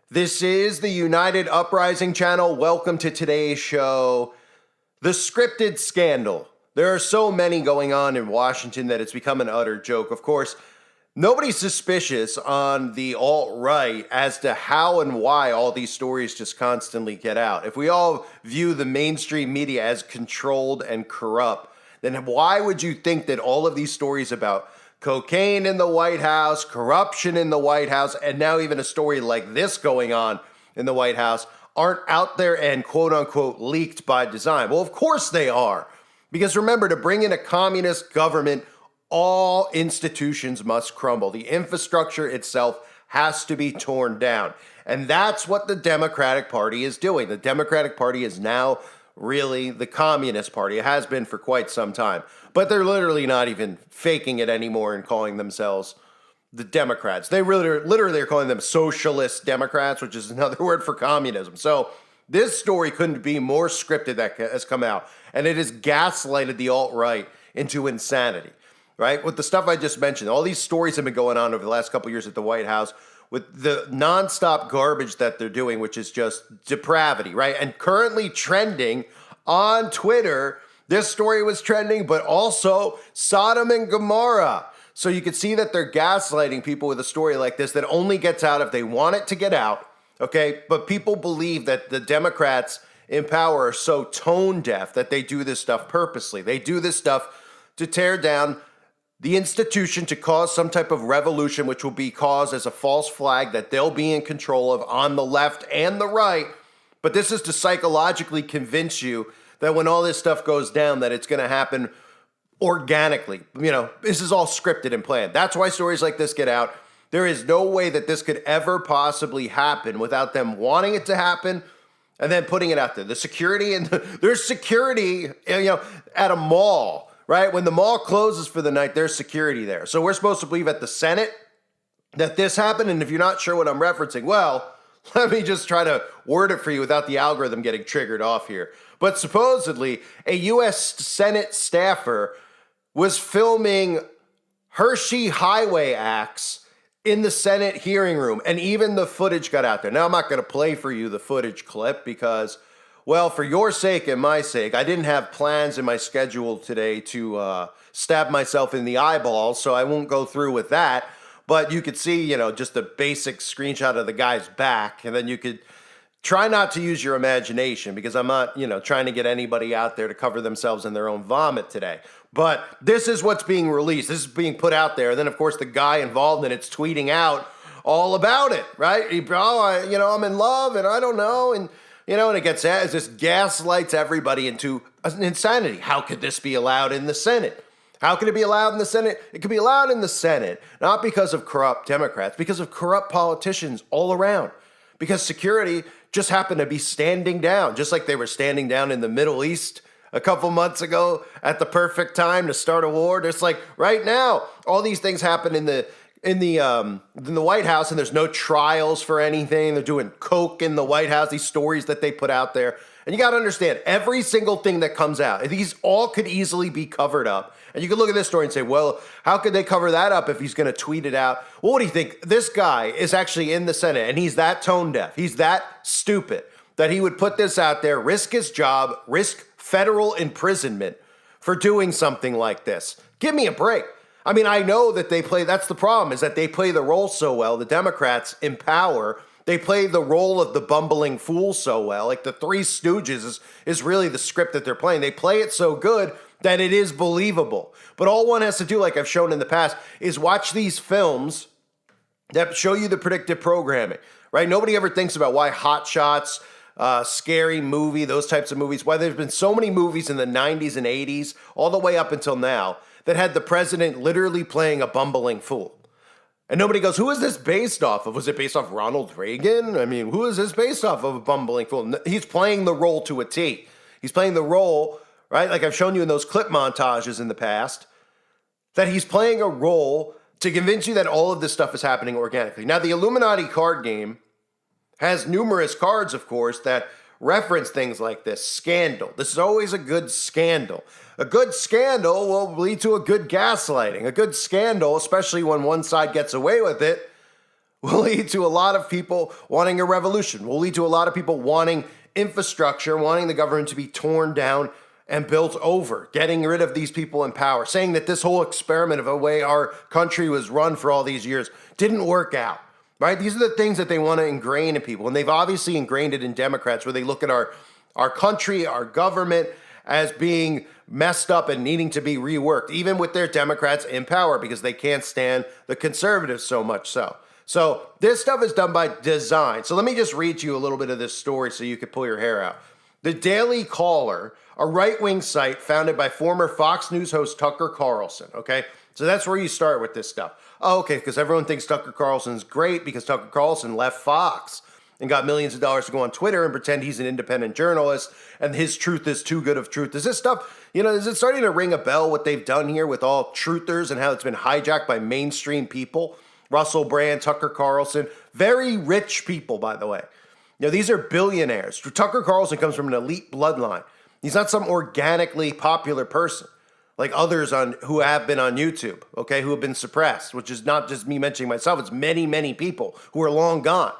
This is the United Uprising channel. Welcome to today's show. The scripted scandal. There are so many going on in Washington that it's become an utter joke. Of course, nobody's suspicious on the alt-right as to how and why all these stories just constantly get out. If we all view the mainstream media as controlled and corrupt, then why would you think that all of these stories about cocaine in the White House, corruption in the White House, and now even a story like this going on in the White House aren't out there and quote unquote leaked by design? Well, of course they are. Because remember, to bring in a communist government, all institutions must crumble. The infrastructure itself has to be torn down. And that's what the Democratic Party is doing. The Democratic Party is now really the Communist Party. It has been for quite some time. But they're literally not even faking it anymore and calling themselves the Democrats. They literally are calling them socialist Democrats, which is another word for communism. So this story couldn't be more scripted that has come out. And it has gaslighted the alt-right into insanity, right? With the stuff I just mentioned, all these stories have been going on over the last couple of years at the White House with the nonstop garbage that they're doing, which is just depravity, right? And currently trending on Twitter, this story was trending, but also Sodom and Gomorrah. So you can see that they're gaslighting people with a story like this that only gets out if they want it to get out, okay? But people believe that the Democrats in power are so tone deaf that they do this stuff purposely. They do this stuff to tear down the institution, to cause some type of revolution, which will be caused as a false flag that they'll be in control of on the left and the right. But this is to psychologically convince you that when all this stuff goes down, that it's going to happen organically. You know, this is all scripted and planned. That's why stories like this get out. There is no way that this could ever possibly happen without them wanting it to happen and then putting it out there. The security, and there's security, at a mall, right? When the mall closes for the night, there's security there. So we're supposed to believe at the Senate that this happened. And if you're not sure what I'm referencing, well, let me just try to word it for you without the algorithm getting triggered off here. But supposedly, a U.S. Senate staffer was filming Hershey Highway acts in the Senate hearing room, and even the footage got out there. Now, I'm not going to play for you the footage clip because, well, for your sake and my sake, I didn't have plans in my schedule today to stab myself in the eyeballs, so I won't go through with that. But you could see, just a basic screenshot of the guy's back, and then you could try not to use your imagination because I'm not, trying to get anybody out there to cover themselves in their own vomit today. But this is what's being released. This is being put out there. And then, of course, the guy involved in it's tweeting out all about it, right? I'm in love and I don't know. And, and it just gaslights everybody into insanity. How could this be allowed in the Senate? How can it be allowed in the Senate? It could be allowed in the Senate, not because of corrupt Democrats, because of corrupt politicians all around. Because security just happened to be standing down, just like they were standing down in the Middle East a couple months ago at the perfect time to start a war. Just like right now, all these things happen in the White House, and there's no trials for anything. They're doing coke in the White House. These stories that they put out there, and you got to understand every single thing that comes out. These all could easily be covered up. And you could look at this story and say, well, how could they cover that up if he's going to tweet it out? Well, what do you think? This guy is actually in the Senate, and he's that tone deaf. He's that stupid that he would put this out there, risk his job, risk federal imprisonment for doing something like this. Give me a break. I mean, I know that that's the problem, is that they play the role so well. The Democrats in power, they play the role of the bumbling fool so well. Like the Three Stooges is really the script that they're playing. They play it so good that it is believable. But all one has to do, like I've shown in the past, is watch these films that show you the predictive programming, right? Nobody ever thinks about why Hot Shots, Scary Movie, those types of movies, why there's been so many movies in the 90s and 80s, all the way up until now, that had the president literally playing a bumbling fool. And nobody goes, who is this based off of? Was it based off Ronald Reagan? I mean, who is this based off of, a bumbling fool? He's playing the role to a T. He's playing the role, right? Like I've shown you in those clip montages in the past, that he's playing a role to convince you that all of this stuff is happening organically. Now, the Illuminati card game has numerous cards, of course, that reference things like this. Scandal. This is always a good scandal. A good scandal will lead to a good gaslighting. A good scandal, especially when one side gets away with it, will lead to a lot of people wanting a revolution, will lead to a lot of people wanting infrastructure, wanting the government to be torn down and built over, getting rid of these people in power, saying that this whole experiment of the way our country was run for all these years didn't work out, right? These are the things that they want to ingrain in people. And they've obviously ingrained it in Democrats, where they look at our country, our government as being messed up and needing to be reworked, even with their Democrats in power, because they can't stand the conservatives so much so. So this stuff is done by design. So let me just read you a little bit of this story so you can pull your hair out. The Daily Caller, a right-wing site founded by former Fox News host Tucker Carlson, okay? So that's where you start with this stuff. Oh, okay, because everyone thinks Tucker Carlson's great because Tucker Carlson left Fox and got millions of dollars to go on Twitter and pretend he's an independent journalist and his truth is too good of truth. Is this stuff, is it starting to ring a bell what they've done here with all truthers and how it's been hijacked by mainstream people? Russell Brand, Tucker Carlson, very rich people, by the way. These are billionaires. Tucker Carlson comes from an elite bloodline. He's not some organically popular person like others who have been on YouTube, okay, who have been suppressed, which is not just me mentioning myself. It's many, many people who are long gone.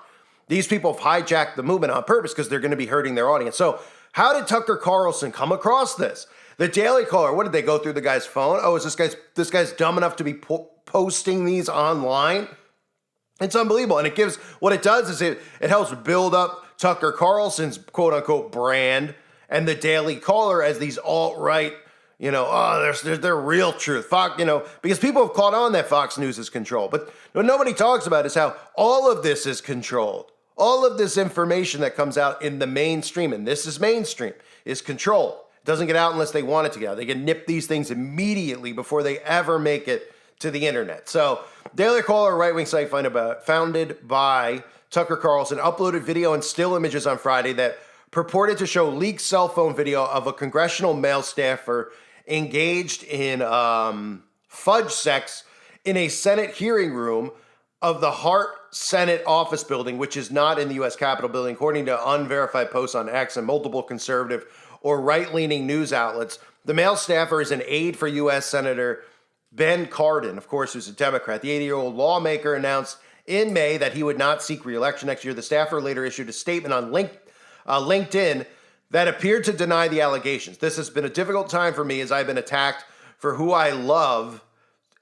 These people have hijacked the movement on purpose because they're going to be hurting their audience. So how did Tucker Carlson come across this? The Daily Caller, what did they go through the guy's phone? Oh, is this guy's dumb enough to be posting these online? It's unbelievable. And what it does is it helps build up Tucker Carlson's quote unquote brand and the Daily Caller as these alt-right, there's their real truth. Fox, because people have caught on that Fox News is controlled. But what nobody talks about is how all of this is controlled. All of this information that comes out in the mainstream, and this is mainstream, is controlled. It doesn't get out unless they want it to get out. They can nip these things immediately before they ever make it to the internet. So Daily Caller, a right-wing site founded by Tucker Carlson, uploaded video and still images on Friday that purported to show leaked cell phone video of a congressional male staffer engaged in fudge sex in a Senate hearing room of the Hart Senate office building, which is not in the U.S. Capitol building, according to unverified posts on X and multiple conservative or right-leaning news outlets. The male staffer is an aide for U.S. Senator Ben Cardin, of course, who's a Democrat. The 80-year-old lawmaker announced in May that he would not seek re-election next year. The staffer later issued a statement on LinkedIn that appeared to deny the allegations. This has been a difficult time for me as I've been attacked for who I love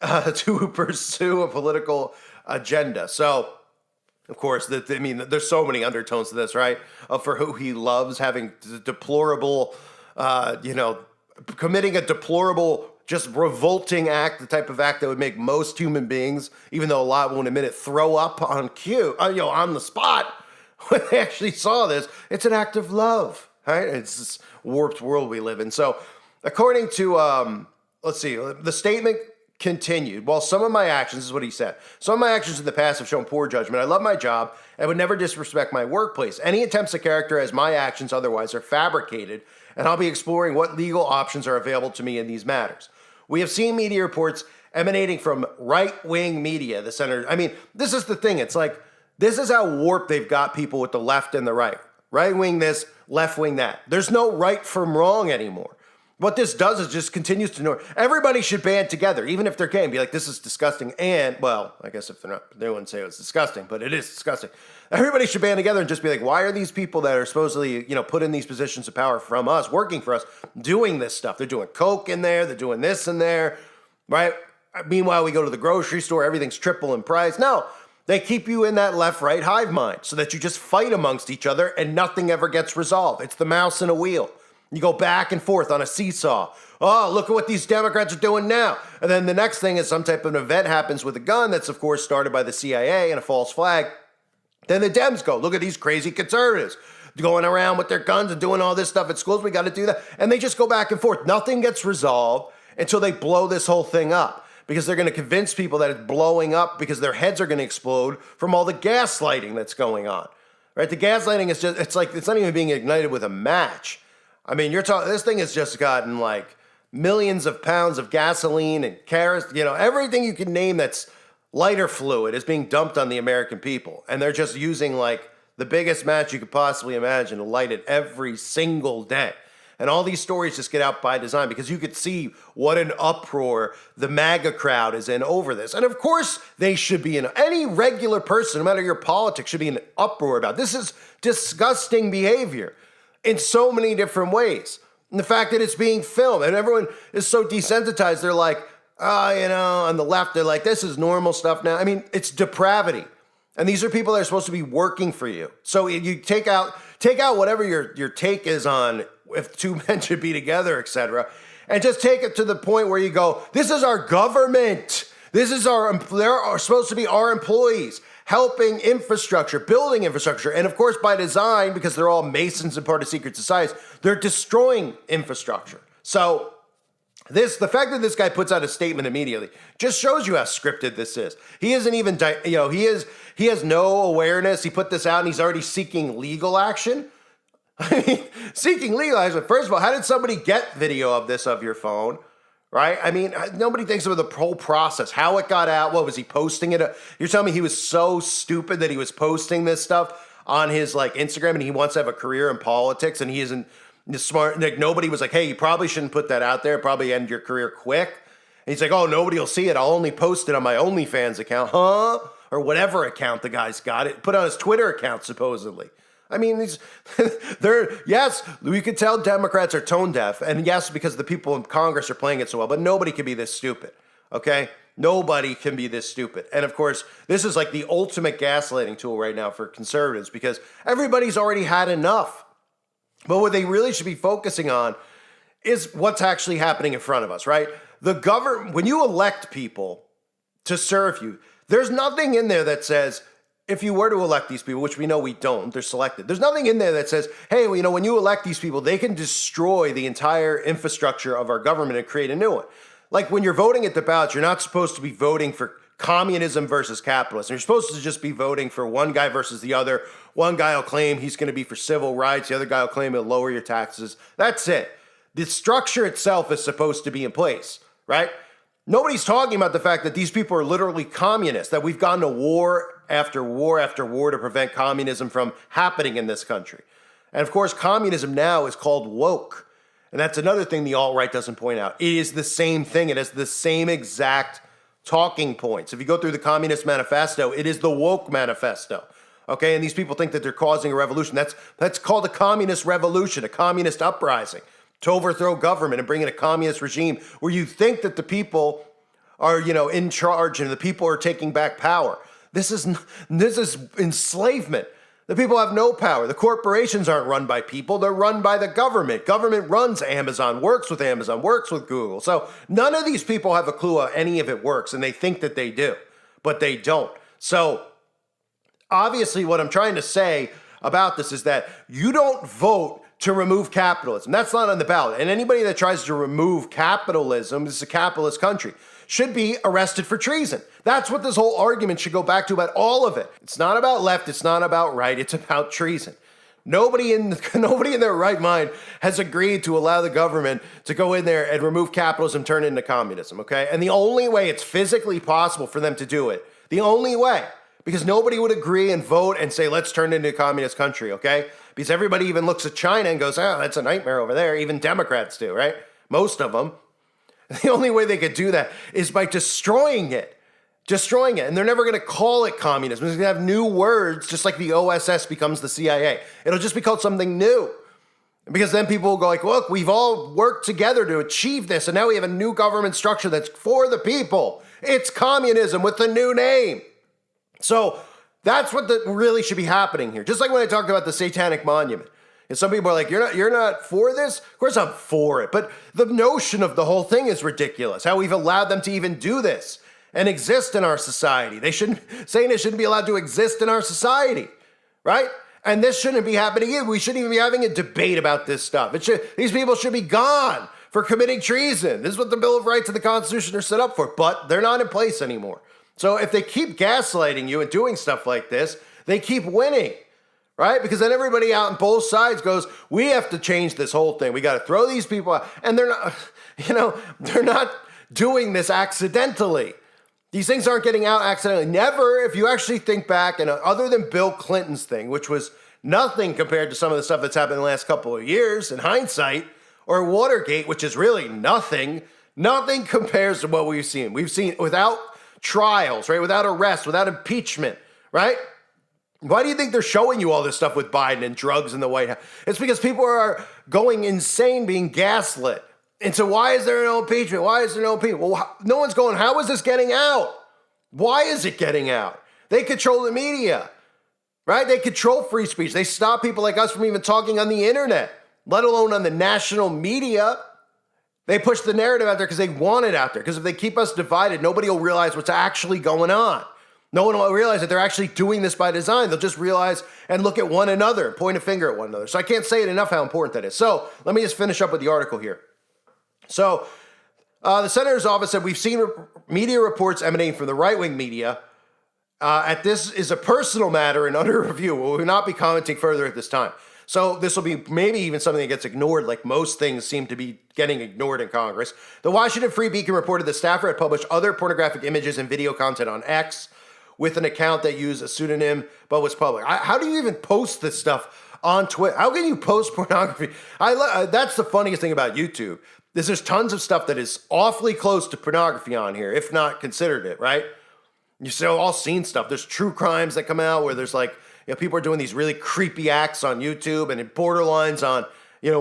to pursue a political agenda. So, of course, there's so many undertones to this, right? For who he loves, having deplorable, committing a deplorable, just revolting act, the type of act that would make most human beings, even though a lot won't admit it, throw up on on the spot when they actually saw this. It's an act of love, right? It's this warped world we live in. So, according to, the statement continued. While some of my actions, this is what he said, some of my actions in the past have shown poor judgment. I love my job and would never disrespect my workplace. Any attempts to characterize my actions otherwise are fabricated, and I'll be exploring what legal options are available to me in these matters. We have seen media reports emanating from right-wing media, the senator. This is the thing. It's like, this is how warped they've got people with the left and the right. Right-wing this, left-wing that. There's no right from wrong anymore. What this does is just continues to know. Everybody should band together, even if they're gay, and be like, this is disgusting. And, well, I guess if they're not, they wouldn't say it was disgusting, but it is disgusting. Everybody should band together and just be like, why are these people that are supposedly, put in these positions of power from us, working for us, doing this stuff? They're doing coke in there. They're doing this in there, right? Meanwhile, we go to the grocery store. Everything's triple in price. No, they keep you in that left-right hive mind so that you just fight amongst each other and nothing ever gets resolved. It's the mouse in a wheel. You go back and forth on a seesaw. Oh, look at what these Democrats are doing now. And then the next thing is some type of an event happens with a gun that's, of course, started by the CIA and a false flag. Then the Dems go, look at these crazy conservatives going around with their guns and doing all this stuff at schools. We got to do that. And they just go back and forth. Nothing gets resolved until they blow this whole thing up, because they're going to convince people that it's blowing up because their heads are going to explode from all the gaslighting that's going on. Right? The gaslighting is just, it's not even being ignited with a match. This thing has just gotten like millions of pounds of gasoline and kerosene, everything you can name that's lighter fluid is being dumped on the American people. And they're just using like the biggest match you could possibly imagine to light it every single day. And all these stories just get out by design because you could see what an uproar the MAGA crowd is in over this. And of course, they should be in. Any regular person, no matter your politics, should be in an uproar about this. Is disgusting behavior in so many different ways. And the fact that it's being filmed and everyone is so desensitized, they're like, on the left, they're like, this is normal stuff now. I mean, it's depravity. And these are people that are supposed to be working for you. So you take out whatever your take is on if two men should be together, etc., and just take it to the point where you go, this is our government. There are supposed to be our employees helping infrastructure, building infrastructure. And of course, by design, because they're all Masons and part of secret societies, they're destroying infrastructure. So the fact that this guy puts out a statement immediately just shows you how scripted this is. He isn't even, he has no awareness. He put this out and he's already seeking legal action. I mean, seeking legal action. First of all, how did somebody get video of this of your phone? Right? I mean, nobody thinks of the whole process, how it got out. What was he posting it? You're telling me he was so stupid that he was posting this stuff on his Instagram and he wants to have a career in politics and he isn't smart. Like nobody was like, hey, you probably shouldn't put that out there. Probably end your career quick. And he's like, oh, nobody will see it. I'll only post it on my OnlyFans account, huh? Or whatever account the guy's got it. Put on his Twitter account, supposedly. I mean, yes, we could tell Democrats are tone deaf. And yes, because the people in Congress are playing it so well. But nobody can be this stupid, okay? Nobody can be this stupid. And of course, this is like the ultimate gaslighting tool right now for conservatives because everybody's already had enough. But what they really should be focusing on is what's actually happening in front of us, right? The government, when you elect people to serve you, there's nothing in there that says, if you were to elect these people, which we know we don't, they're selected. There's nothing in there that says, hey, well, when you elect these people, they can destroy the entire infrastructure of our government and create a new one. Like when you're voting at the ballots, you're not supposed to be voting for communism versus capitalism. You're supposed to just be voting for one guy versus the other. One guy will claim he's going to be for civil rights. The other guy will claim he'll lower your taxes. That's it. The structure itself is supposed to be in place, right? Nobody's talking about the fact that these people are literally communists, that we've gone to war after war after war to prevent communism from happening in this country. And of course, communism now is called woke. And that's another thing the alt-right doesn't point out. It is the same thing. It has the same exact talking points. If you go through the Communist Manifesto, it is the woke manifesto. Okay, and these people think that they're causing a revolution. That's called a communist revolution, a communist uprising, to overthrow government and bring in a communist regime where you think that the people are, in charge and the people are taking back power. This is enslavement. The people have no power. The corporations aren't run by people. They're run by the government. Government runs Amazon, works with Google. So none of these people have a clue how any of it works, and they think that they do, but they don't. So obviously what I'm trying to say about this is that you don't vote to remove capitalism. That's not on the ballot. And anybody that tries to remove capitalism, this is a capitalist country, should be arrested for treason. That's what this whole argument should go back to about all of it. It's not about left. It's not about right. It's about treason. Nobody in their right mind has agreed to allow the government to go in there and remove capitalism, turn it into communism, okay? And the only way it's physically possible for them to do it, the only way, because nobody would agree and vote and say, let's turn it into a communist country, okay? Because everybody even looks at China and goes, oh, that's a nightmare over there. Even Democrats do, right? Most of them. The only way they could do that is by destroying it. And they're never going to call it communism. It's going to have new words, just like the OSS becomes the CIA. It'll just be called something new. Because then people will go like, look, we've all worked together to achieve this, and now we have a new government structure that's for the people. It's communism with a new name. So that's what really should be happening here. Just like when I talked about the Satanic Monument. And some people are like, you're not for this? Of course I'm for it. But the notion of the whole thing is ridiculous. How we've allowed them to even do this and exist in our society. It shouldn't be allowed to exist in our society, right? And this shouldn't be happening either. We shouldn't even be having a debate about this stuff. These people should be gone for committing treason. This is what the Bill of Rights and the Constitution are set up for, but they're not in place anymore. So if they keep gaslighting you and doing stuff like this, they keep winning. Right? Because then everybody out on both sides goes, we have to change this whole thing. We got to throw these people out. And they're not doing this accidentally. These things aren't getting out accidentally. Never, if you actually think back, and other than Bill Clinton's thing, which was nothing compared to some of the stuff that's happened in the last couple of years, in hindsight, or Watergate, which is really nothing. Nothing compares to what we've seen. We've seen without trials, right? Without arrest, without impeachment, right? Why do you think they're showing you all this stuff with Biden and drugs in the White House? It's because people are going insane, being gaslit. And so why is there no impeachment? Why is there no impeachment? Well, no one's going, how is this getting out? Why is it getting out? They control the media, right? They control free speech. They stop people like us from even talking on the internet, let alone on the national media. They push the narrative out there because they want it out there. Because if they keep us divided, nobody will realize what's actually going on. No one will realize that they're actually doing this by design. They'll just realize and look at one another and point a finger at one another. So I can't say it enough how important that is. So let me just finish up with the article here. So the senator's office said, we've seen media reports emanating from the right-wing media. At this is a personal matter and under review. We will not be commenting further at this time. So this will be maybe even something that gets ignored, like most things seem to be getting ignored in Congress. The Washington Free Beacon reported the staffer had published other pornographic images and video content on X with an account that used a pseudonym but was public. How do you even post this stuff on Twitter? How can you post pornography? That's the funniest thing about YouTube. There's tons of stuff that is awfully close to pornography on here, if not considered it, right? You've all seen stuff. There's true crimes that come out where there's like, people are doing these really creepy acts on YouTube and it borderlines on,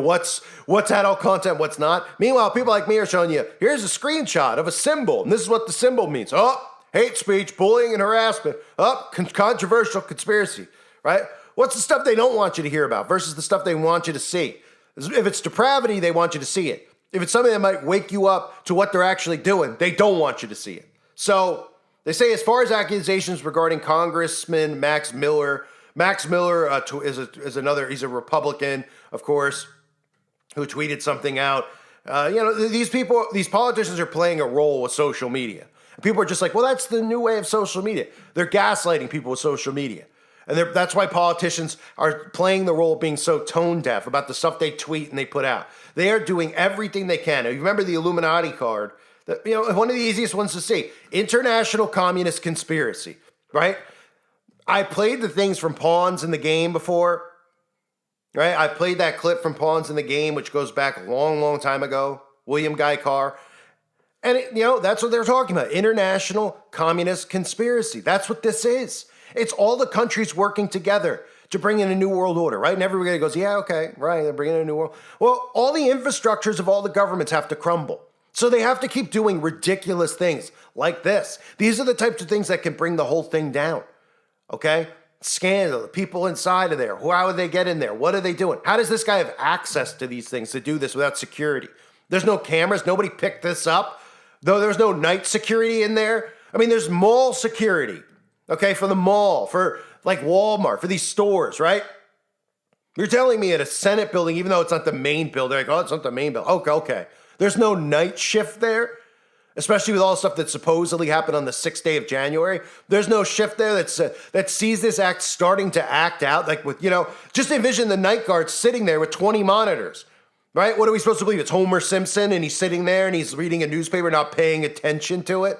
what's adult content, what's not. Meanwhile, people like me are showing you, here's a screenshot of a symbol, and this is what the symbol means. Oh, hate speech, bullying, and harassment. Oh, controversial conspiracy, right? What's the stuff they don't want you to hear about versus the stuff they want you to see? If it's depravity, they want you to see it. If it's something that might wake you up to what they're actually doing, they don't want you to see it. So they say as far as accusations regarding Congressman Max Miller is another, he's a Republican, of course, who tweeted something out. These politicians are playing a role with social media. People are just like, well, that's the new way of social media. They're gaslighting people with social media. And that's why politicians are playing the role of being so tone deaf about the stuff they tweet and they put out. They are doing everything they can. Now, you remember the Illuminati card? One of the easiest ones to see. International Communist Conspiracy, right? I played the things from Pawns in the Game before, right? I played that clip from Pawns in the Game, which goes back a long, long time ago. William Guy Carr. And, that's what they're talking about. International Communist Conspiracy. That's what this is. It's all the countries working together to bring in a new world order, right? And everybody goes, yeah, okay, right, they're bringing in a new world. Well, all the infrastructures of all the governments have to crumble. So they have to keep doing ridiculous things like this. These are the types of things that can bring the whole thing down, okay? Scandal, the people inside of there. How would they get in there? What are they doing? How does this guy have access to these things to do this without security? There's no cameras. Nobody picked this up. Though there's no night security in there. I mean, there's mall security, okay, for the mall, for like Walmart, for these stores, right? You're telling me at a Senate building, even though it's not the main building, like, oh, it's not the main building. Okay. There's no night shift there, especially with all the stuff that supposedly happened on the 6th day of January. There's no shift there that sees this act starting to act out. Like with, just envision the night guard sitting there with 20 monitors, right? What are we supposed to believe? It's Homer Simpson and he's sitting there and he's reading a newspaper, not paying attention to it.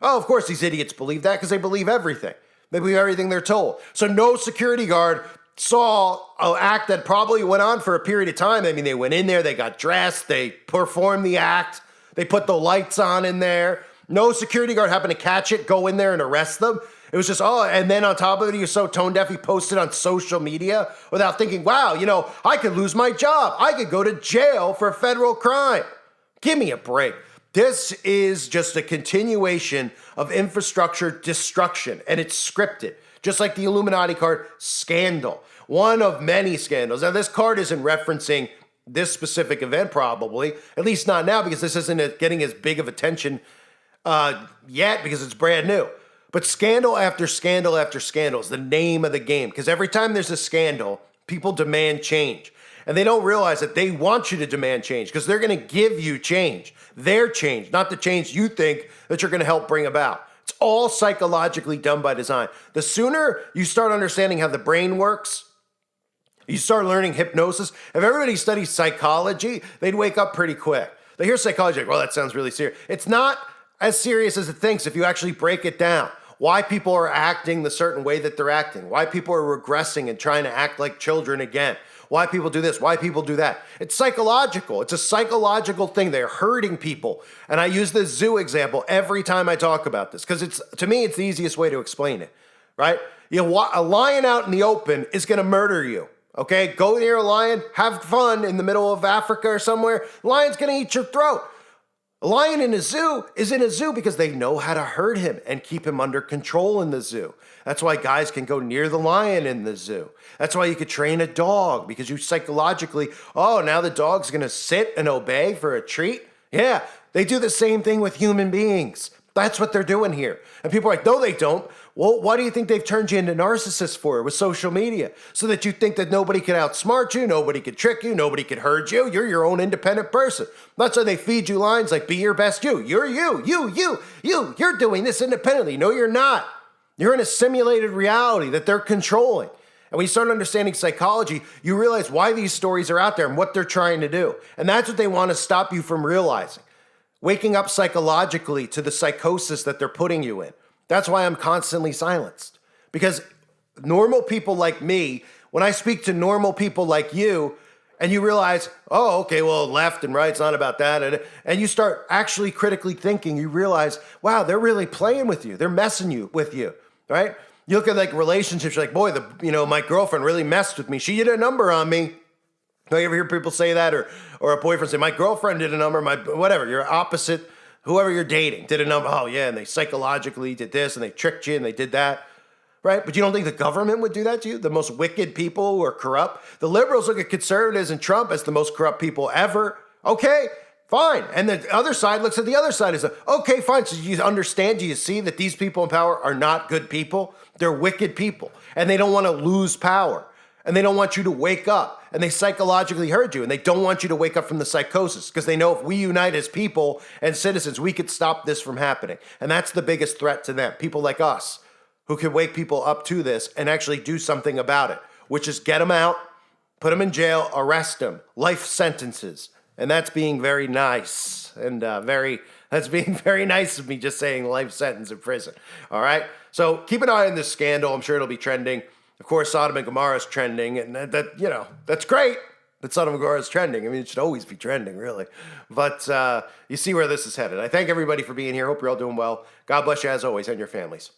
Oh, of course these idiots believe that because they believe everything. They believe everything they're told. So no security guard saw an act that probably went on for a period of time. I mean, they went in there, they got dressed, they performed the act, they put the lights on in there. No security guard happened to catch it, go in there and arrest them. It was just, and then on top of it, he was so tone deaf, he posted on social media without thinking, wow, I could lose my job. I could go to jail for a federal crime. Give me a break. This is just a continuation of infrastructure destruction, and it's scripted. Just like the Illuminati card scandal. One of many scandals. Now, this card isn't referencing this specific event, probably. At least not now, because this isn't getting as big of attention yet, because it's brand new. But scandal after scandal after scandal is the name of the game. Because every time there's a scandal, people demand change. And they don't realize that they want you to demand change, because they're going to give you change. Their change, not the change you think that you're going to help bring about. It's all psychologically done by design. The sooner you start understanding how the brain works, you start learning hypnosis. If everybody studied psychology, they'd wake up pretty quick. They hear psychology, like, well, that sounds really serious. It's not as serious as it thinks if you actually break it down. Why people are acting the certain way that they're acting. Why people are regressing and trying to act like children again. why people do this, why people do that. It's psychological. It's a psychological thing. They're hurting people. And I use this zoo example every time I talk about this because to me, it's the easiest way to explain it, right? A lion out in the open is going to murder you. Okay, go near a lion, have fun in the middle of Africa or somewhere. Lion's going to eat your throat. A lion in a zoo is in a zoo because they know how to herd him and keep him under control in the zoo. That's why guys can go near the lion in the zoo. That's why you could train a dog because you psychologically, oh, now the dog's going to sit and obey for a treat. Yeah, they do the same thing with human beings. That's what they're doing here. And people are like, no, they don't. Well, why do you think they've turned you into narcissists for with social media? So that you think that nobody can outsmart you, nobody can trick you, nobody can hurt you. You're your own independent person. That's why they feed you lines like, be your best you. You're you. You're doing this independently. No, you're not. You're in a simulated reality that they're controlling. And when you start understanding psychology, you realize why these stories are out there and what they're trying to do. And that's what they want to stop you from realizing. Waking up psychologically to the psychosis that they're putting you in. That's why I'm constantly silenced. Because normal people like me, when I speak to normal people like you, and you realize, oh, okay, well, left and right's not about that. And you start actually critically thinking, you realize, wow, they're really playing with you. They're messing with you, right? You look at like relationships, you're like, boy, my girlfriend really messed with me. She did a number on me. Don't you ever hear people say that? Or a boyfriend say, my girlfriend did a number, whatever, your opposite, whoever you're dating did a number. Oh, yeah, and they psychologically did this, and they tricked you, and they did that, right? But you don't think the government would do that to you? The most wicked people who are corrupt? The liberals look at conservatives and Trump as the most corrupt people ever. Okay, fine. And the other side looks at the other side and says, okay, fine. So you understand, do you see that these people in power are not good people? They're wicked people, and they don't want to lose power. And they don't want you to wake up, and they psychologically hurt you, and they don't want you to wake up from the psychosis because they know if we unite as people and citizens, we could stop this from happening. And that's the biggest threat to them, people like us who can wake people up to this and actually do something about it, which is get them out, put them in jail, arrest them, life sentences. And that's being very nice and that's being very nice of me just saying life sentence in prison. All right. So keep an eye on this scandal. I'm sure it'll be trending. Of course, Sodom and Gomorrah is trending, and that's great that Sodom and Gomorrah is trending. I mean, it should always be trending, really. But you see where this is headed. I thank everybody for being here. Hope you're all doing well. God bless you as always and your families.